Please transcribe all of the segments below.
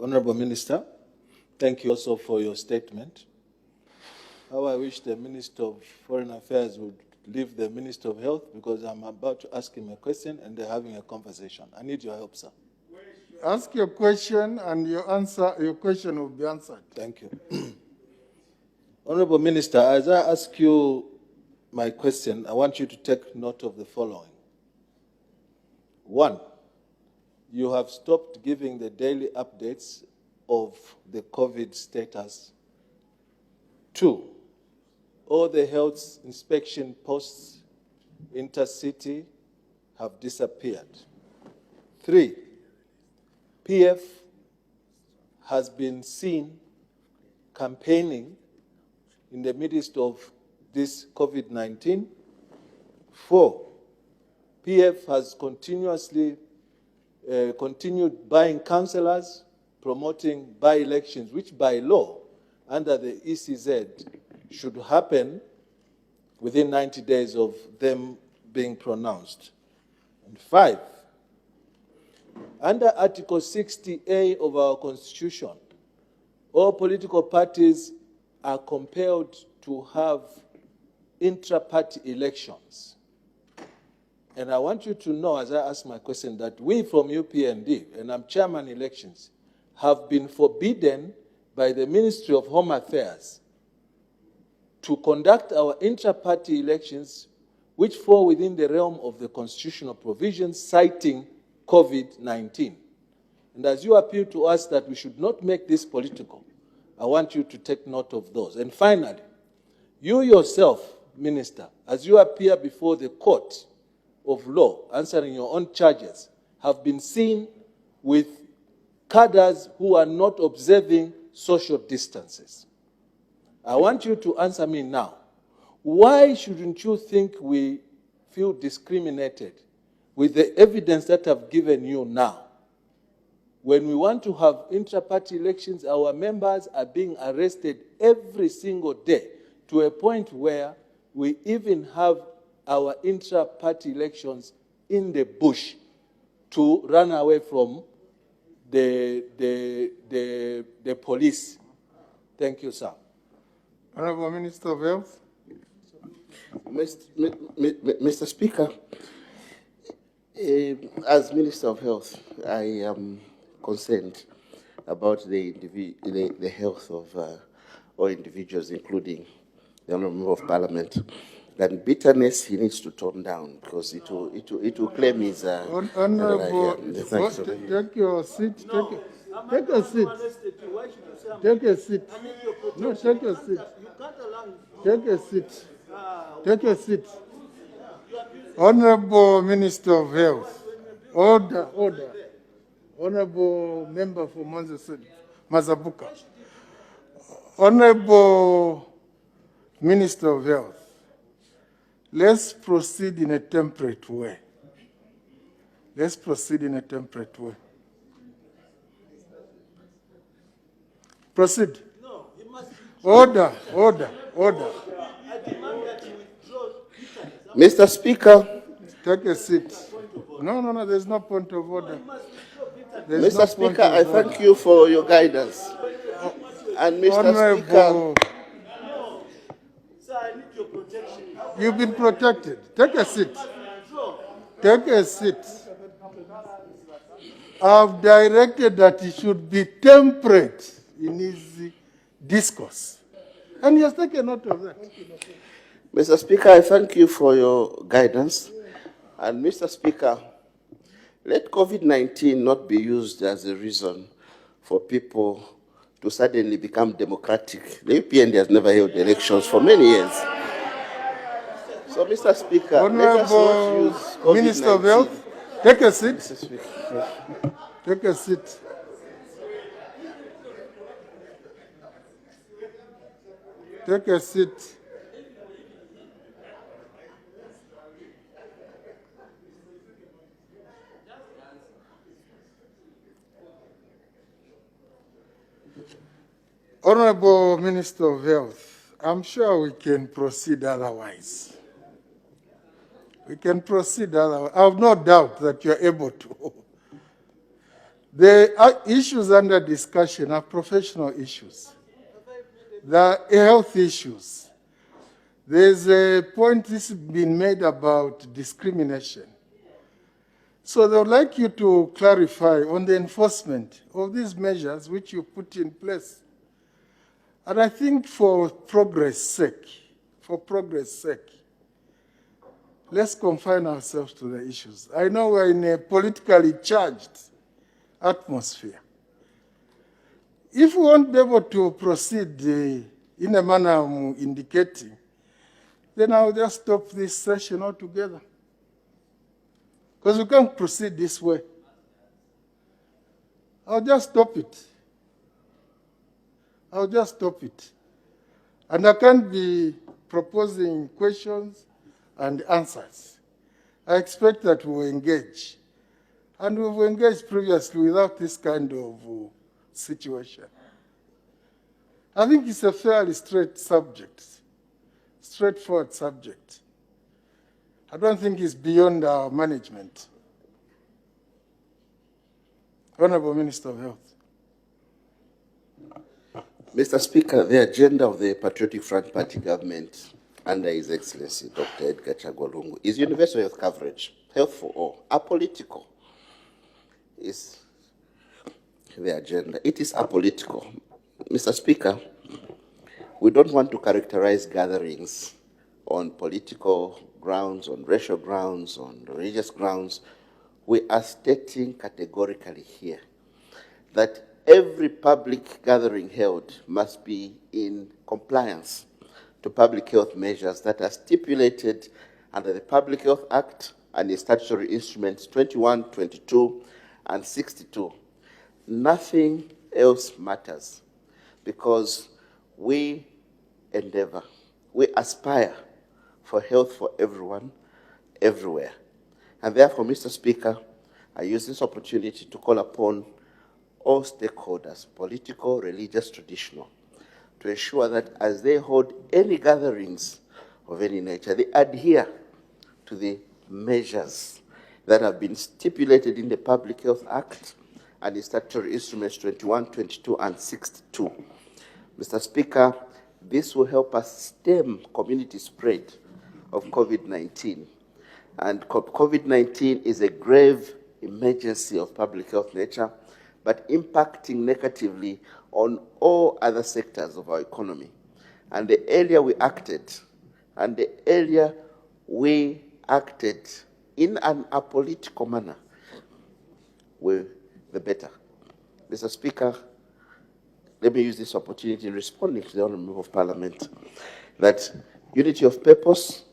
Honorable Minister, thank you also for your statement. How I wish the Minister of Foreign Affairs would leave the Minister of Health, because I'm about to ask him a question and they're having a conversation. I need your help, sir. Ask your question and your question will be answered. Thank you. Honorable Minister, as I ask you my question, I want you to take note of the following. 1, you have stopped giving the daily updates of the COVID status. 2, all the health inspection posts intercity have disappeared. 3, PF has been seen campaigning in the midst of this COVID-19. 4, PF has continuously continued buying councillors, promoting by-elections, which by law, under the ECZ, should happen within 90 days of them being pronounced. And 5, under Article 60A of our Constitution, all political parties are compelled to have intra-party elections. And I want you to know, as I ask my question, that we from UPND, and I'm chairman elections, have been forbidden by the Ministry of Home Affairs to conduct our intra-party elections, which fall within the realm of the constitutional provisions citing COVID-19. And as you appeal to us that we should not make this political, I want you to take note of those. And finally, you yourself, Minister, as you appear before the court of law, answering your own charges, have been seen with cadres who are not observing social distances. I want you to answer me now. Why shouldn't you think we feel discriminated with the evidence that I've given you now? When we want to have intra-party elections, our members are being arrested every single day, to a point where we even have our intra-party elections in the bush to run away from the police. Thank you, sir. Honorable Minister of Health. Mr. Speaker, as Minister of Health, I am concerned about the health of all individuals, including the Honourable Member of Parliament. And bitterness he needs to tone down, because it will claim his. Honourable, take your seat. Take a seat. Take a seat. No, take a seat. Take a seat. Take a seat. Honourable Minister of Health. Order, order. Honourable Member for Mazabuka. Honourable Minister of Health. Let's proceed in a temperate way. Let's proceed in a temperate way. Proceed. No, he must order, order, order. I demand that you withdraw bitterness. Mr. Speaker. Take a seat. No, there's no point of order. Mr. Speaker, I thank you for your guidance. And Mr. Speaker. Sir, I need your protection. You've been protected. Take a seat. Take a seat. I've directed that he should be temperate in his discourse. And he has taken note of that. Mr. Speaker, I thank you for your guidance. And Mr. Speaker, let COVID-19 not be used as a reason for people to suddenly become democratic. The UPND has never held elections for many years. So, Mr. Speaker, Honourable let us not use Minister of Health, take a seat. Take a seat. Take a seat. Honourable Minister of Health, I'm sure we can proceed otherwise. We can proceed otherwise. I have no doubt that you're able to. The issues under discussion are professional issues. The health issues. There's a point this has been made about discrimination. So they would like you to clarify on the enforcement of these measures which you put in place. And I think for progress' sake, let's confine ourselves to the issues. I know we're in a politically charged atmosphere. If we won't be able to proceed in a manner I'm indicating, then I'll just stop this session altogether. Because we can't proceed this way. I'll just stop it. And I can't be proposing questions and answers. I expect that we'll engage. And we've engaged previously without this kind of situation. I think it's a fairly straightforward subject. I don't think it's beyond our management. Honorable Minister of Health. Mr. Speaker, the agenda of the Patriotic Front Party government under His Excellency Dr. Edgar Chagwa is universal health coverage, health for all, apolitical is the agenda. It is apolitical. Mr. Speaker, we don't want to characterize gatherings on political grounds, on racial grounds, on religious grounds. We are stating categorically here that every public gathering held must be in compliance to public health measures that are stipulated under the Public Health Act and the statutory instruments 21, 22, and 62. Nothing else matters because we endeavor, we aspire for health for everyone, everywhere. And therefore, Mr. Speaker, I use this opportunity to call upon all stakeholders, political, religious, traditional, to ensure that as they hold any gatherings of any nature, they adhere to the measures that have been stipulated in the Public Health Act and the statutory instruments 21, 22, and 62. Mr. Speaker, this will help us stem community spread of COVID-19. And COVID-19 is a grave emergency of public health nature, but impacting negatively on all other sectors of our economy. And the earlier we acted, in an apolitical manner, the better. Mr. Speaker, let me use this opportunity in responding to the Honourable Member of Parliament that unity of purpose,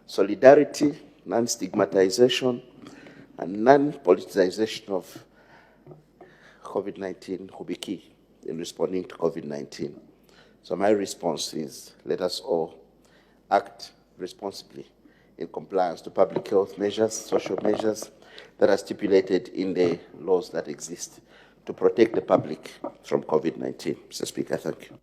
solidarity, non-stigmatization, and non-politicization of COVID-19 will be key in responding to COVID-19. So my response is, let us all act responsibly in compliance to public health measures, social measures that are stipulated in the laws that exist to protect the public from COVID-19. Mr. Speaker, thank you.